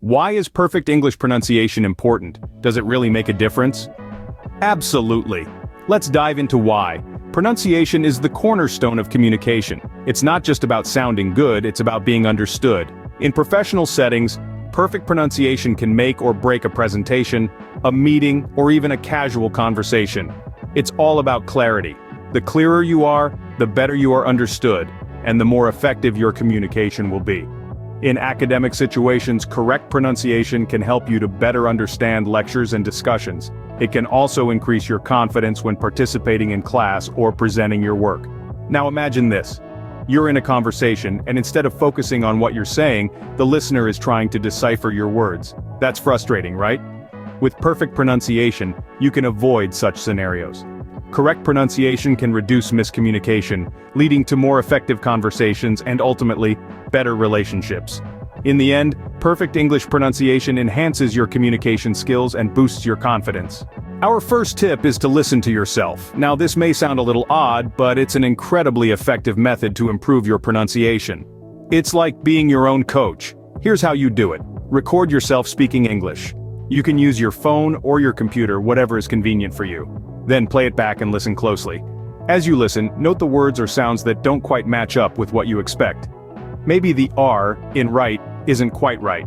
Why is perfect English pronunciation important? Does it really make a difference? Absolutely. Let's dive into why. Pronunciation is the cornerstone of communication. It's not just about sounding good, it's about being understood. In professional settings, perfect pronunciation can make or break a presentation, a meeting, or even a casual conversation. It's all about clarity. The clearer you are, the better you are understood, and the more effective your communication will be. In academic situations, correct pronunciation can help you to better understand lectures and discussions. It can also increase your confidence when participating in class or presenting your work. Now imagine this. You're in a conversation, and instead of focusing on what you're saying, the listener is trying to decipher your words. That's frustrating, right? With perfect pronunciation, you can avoid such scenarios. Correct pronunciation can reduce miscommunication, leading to more effective conversations and ultimately, better relationships. In the end, perfect English pronunciation enhances your communication skills and boosts your confidence. Our first tip is to listen to yourself. Now this may sound a little odd, but it's an incredibly effective method to improve your pronunciation. It's like being your own coach. Here's how you do it. Record yourself speaking English. You can use your phone or your computer, whatever is convenient for you. Then play it back and listen closely. As you listen, note the words or sounds that don't quite match up with what you expect. Maybe the R in right isn't quite right,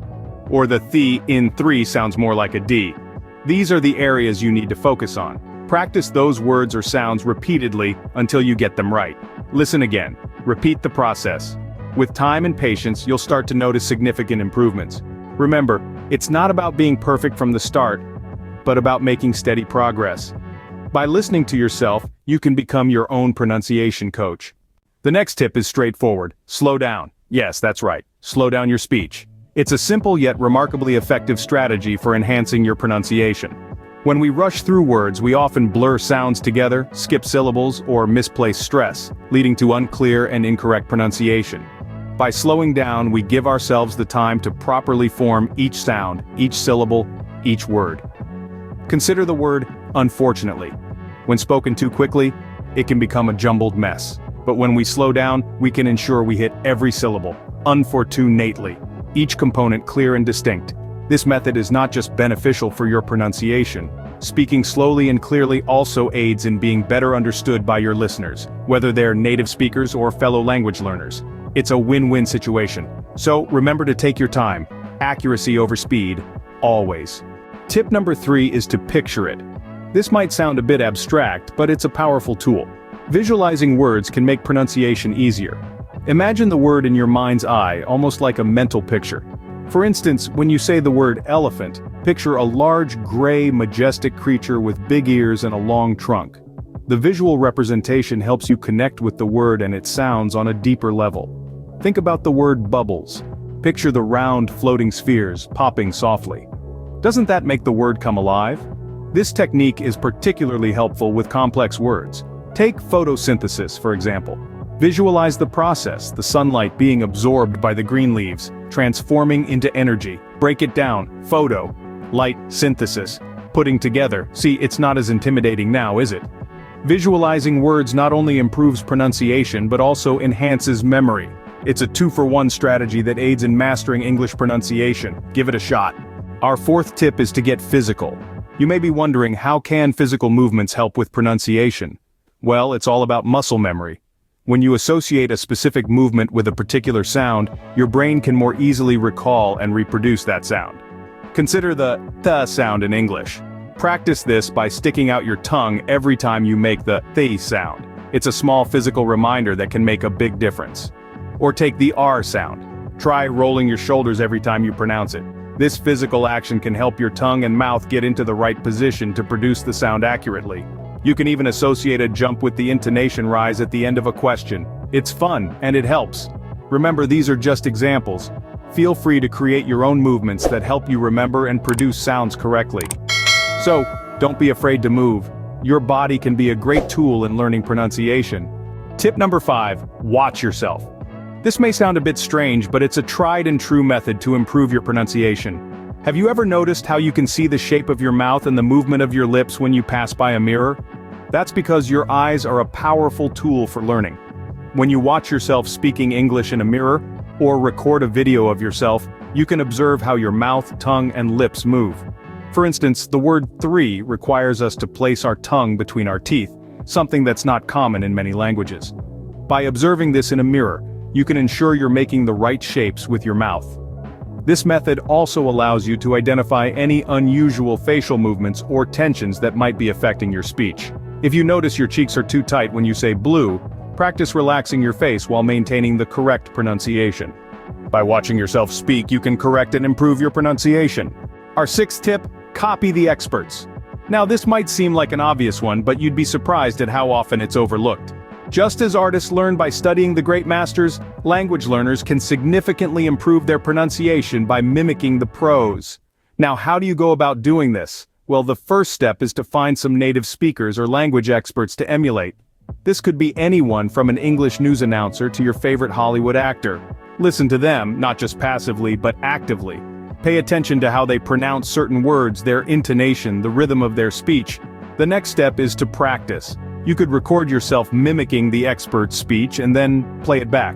or the th in 3 sounds more like a D. These are the areas you need to focus on. Practice those words or sounds repeatedly until you get them right. Listen again. Repeat the process. With time and patience, you'll start to notice significant improvements. Remember, it's not about being perfect from the start, but about making steady progress. By listening to yourself, you can become your own pronunciation coach. The next tip is straightforward. Slow down. Yes, that's right. Slow down your speech. It's a simple yet remarkably effective strategy for enhancing your pronunciation. When we rush through words, we often blur sounds together, skip syllables, or misplace stress, leading to unclear and incorrect pronunciation. By slowing down, we give ourselves the time to properly form each sound, each syllable, each word. Consider the word unfortunately. When spoken too quickly, it can become a jumbled mess. But when we slow down, we can ensure we hit every syllable, unfortunately, each component clear and distinct. This method is not just beneficial for your pronunciation. Speaking slowly and clearly also aids in being better understood by your listeners, whether they're native speakers or fellow language learners. It's a win-win situation. So remember to take your time. Accuracy over speed, always. Tip number 3 is to picture it. This might sound a bit abstract, but it's a powerful tool. Visualizing words can make pronunciation easier. Imagine the word in your mind's eye, almost like a mental picture. For instance, when you say the word elephant, picture a large, gray, majestic creature with big ears and a long trunk. The visual representation helps you connect with the word and its sounds on a deeper level. Think about the word bubbles. Picture the round, floating spheres, popping softly. Doesn't that make the word come alive? This technique is particularly helpful with complex words. Take photosynthesis, for example. Visualize the process, the sunlight being absorbed by the green leaves, transforming into energy. Break it down. Photo, light, synthesis, putting together. See, it's not as intimidating now, is it? Visualizing words not only improves pronunciation but also enhances memory. It's a 2-for-1 strategy that aids in mastering English pronunciation. Give it a shot. Our fourth tip is to get physical. You may be wondering, how can physical movements help with pronunciation? Well, it's all about muscle memory. When you associate a specific movement with a particular sound, your brain can more easily recall and reproduce that sound. Consider the th sound in English. Practice this by sticking out your tongue every time you make the th sound. It's a small physical reminder that can make a big difference. Or take the r sound. Try rolling your shoulders every time you pronounce it. This physical action can help your tongue and mouth get into the right position to produce the sound accurately. You can even associate a jump with the intonation rise at the end of a question. It's fun, and it helps. Remember, these are just examples. Feel free to create your own movements that help you remember and produce sounds correctly. So, don't be afraid to move. Your body can be a great tool in learning pronunciation. Tip number 5, watch yourself. This may sound a bit strange, but it's a tried and true method to improve your pronunciation. Have you ever noticed how you can see the shape of your mouth and the movement of your lips when you pass by a mirror? That's because your eyes are a powerful tool for learning. When you watch yourself speaking English in a mirror, or record a video of yourself, You can observe how your mouth, tongue, and lips move. For instance, the word three requires us to place our tongue between our teeth, something that's not common in many languages. By observing this in a mirror, you can ensure you're making the right shapes with your mouth. This method also allows you to identify any unusual facial movements or tensions that might be affecting your speech. If you notice your cheeks are too tight when you say blue, practice relaxing your face while maintaining the correct pronunciation. By watching yourself speak, you can correct and improve your pronunciation. Our sixth tip: copy the experts. Now this might seem like an obvious one, but you'd be surprised at how often it's overlooked. Just as artists learn by studying the great masters, language learners can significantly improve their pronunciation by mimicking the pros. Now, how do you go about doing this? Well, the first step is to find some native speakers or language experts to emulate. This could be anyone from an English news announcer to your favorite Hollywood actor. Listen to them, not just passively, but actively. Pay attention to how they pronounce certain words, their intonation, the rhythm of their speech. The next step is to practice. You could record yourself mimicking the expert's speech and then play it back.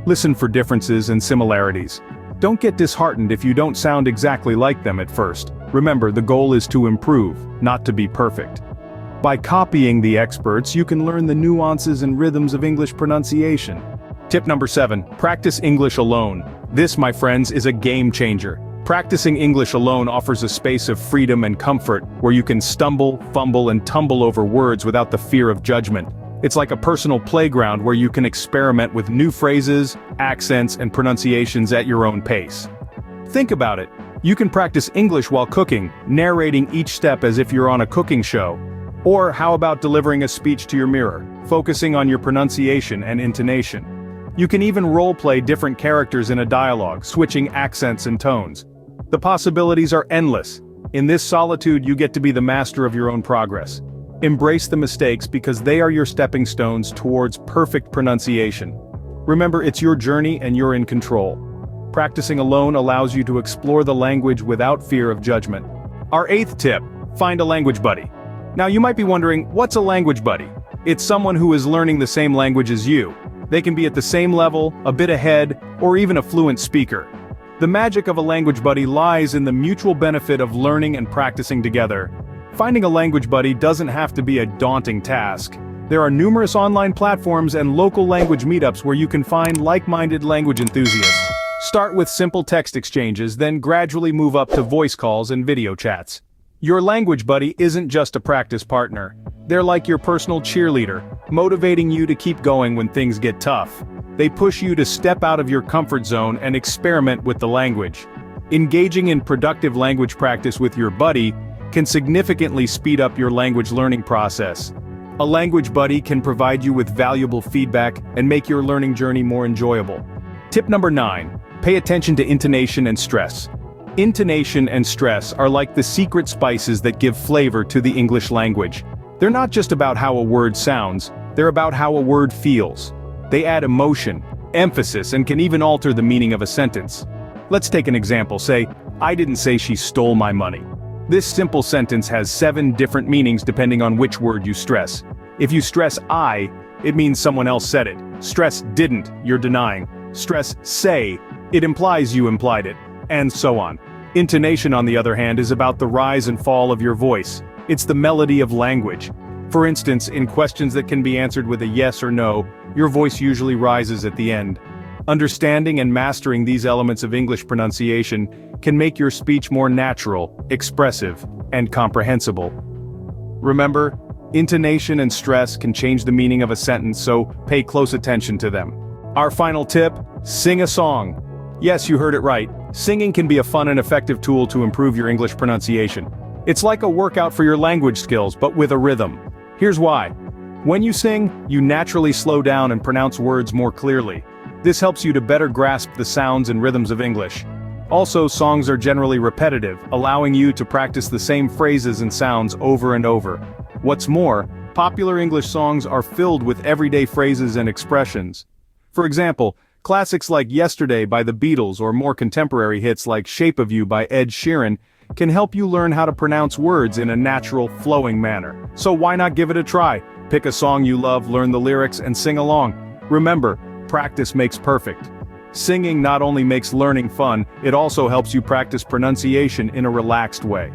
Listen for differences and similarities. Don't get disheartened if you don't sound exactly like them at first. Remember, the goal is to improve, not to be perfect. By copying the experts, you can learn the nuances and rhythms of English pronunciation. Tip number 7, practice English alone. This, my friends, is a game changer. Practicing English alone offers a space of freedom and comfort, where you can stumble, fumble, and tumble over words without the fear of judgment. It's like a personal playground where you can experiment with new phrases, accents, and pronunciations at your own pace. Think about it. You can practice English while cooking, narrating each step as if you're on a cooking show. Or how about delivering a speech to your mirror, focusing on your pronunciation and intonation? You can even role-play different characters in a dialogue, switching accents and tones. The possibilities are endless. In this solitude, you get to be the master of your own progress. Embrace the mistakes because they are your stepping stones towards perfect pronunciation. Remember, it's your journey and you're in control. Practicing alone allows you to explore the language without fear of judgment. Our 8th tip: find a language buddy. Now you might be wondering, what's a language buddy? It's someone who is learning the same language as you. They can be at the same level, a bit ahead, or even a fluent speaker. The magic of a language buddy lies in the mutual benefit of learning and practicing together. Finding a language buddy doesn't have to be a daunting task. There are numerous online platforms and local language meetups where you can find like-minded language enthusiasts. Start with simple text exchanges, then gradually move up to voice calls and video chats. Your language buddy isn't just a practice partner. They're like your personal cheerleader, motivating you to keep going when things get tough. They push you to step out of your comfort zone and experiment with the language. Engaging in productive language practice with your buddy can significantly speed up your language learning process. A language buddy can provide you with valuable feedback and make your learning journey more enjoyable. Tip number 9, pay attention to intonation and stress. Intonation and stress are like the secret spices that give flavor to the English language. They're not just about how a word sounds, they're about how a word feels. They add emotion, emphasis, and can even alter the meaning of a sentence. Let's take an example. Say, "I didn't say she stole my money." This simple sentence has 7 different meanings depending on which word you stress. If you stress I, it means someone else said it. Stress didn't, you're denying. Stress say, it implies you implied it. And so on. Intonation, on the other hand, is about the rise and fall of your voice. It's the melody of language. For instance, in questions that can be answered with a yes or no, your voice usually rises at the end. Understanding and mastering these elements of English pronunciation can make your speech more natural, expressive, and comprehensible. Remember, intonation and stress can change the meaning of a sentence, so pay close attention to them. Our final tip: sing a song. Yes, you heard it right. Singing can be a fun and effective tool to improve your English pronunciation. It's like a workout for your language skills, but with a rhythm. Here's why. When you sing, you naturally slow down and pronounce words more clearly. This helps you to better grasp the sounds and rhythms of English. Also, songs are generally repetitive, allowing you to practice the same phrases and sounds over and over. What's more, popular English songs are filled with everyday phrases and expressions. For example, classics like Yesterday by the Beatles or more contemporary hits like Shape of You by Ed Sheeran can help you learn how to pronounce words in a natural, flowing manner. So why not give it a try? Pick a song you love, learn the lyrics, and sing along. Remember, practice makes perfect. Singing not only makes learning fun, it also helps you practice pronunciation in a relaxed way.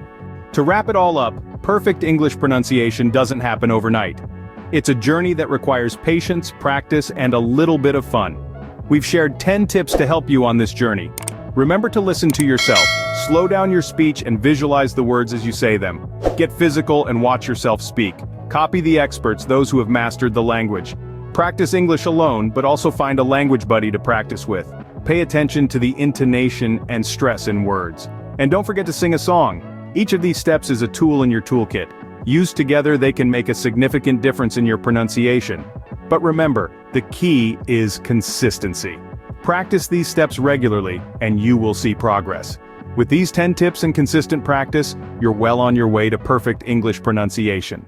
To wrap it all up, perfect English pronunciation doesn't happen overnight. It's a journey that requires patience, practice, and a little bit of fun. We've shared 10 tips to help you on this journey. Remember to listen to yourself, slow down your speech and visualize the words as you say them. Get physical and watch yourself speak. Copy the experts, those who have mastered the language. Practice English alone, but also find a language buddy to practice with. Pay attention to the intonation and stress in words. And don't forget to sing a song. Each of these steps is a tool in your toolkit. Used together, they can make a significant difference in your pronunciation. But remember, the key is consistency. Practice these steps regularly, and you will see progress. With these 10 tips and consistent practice, you're well on your way to perfect English pronunciation.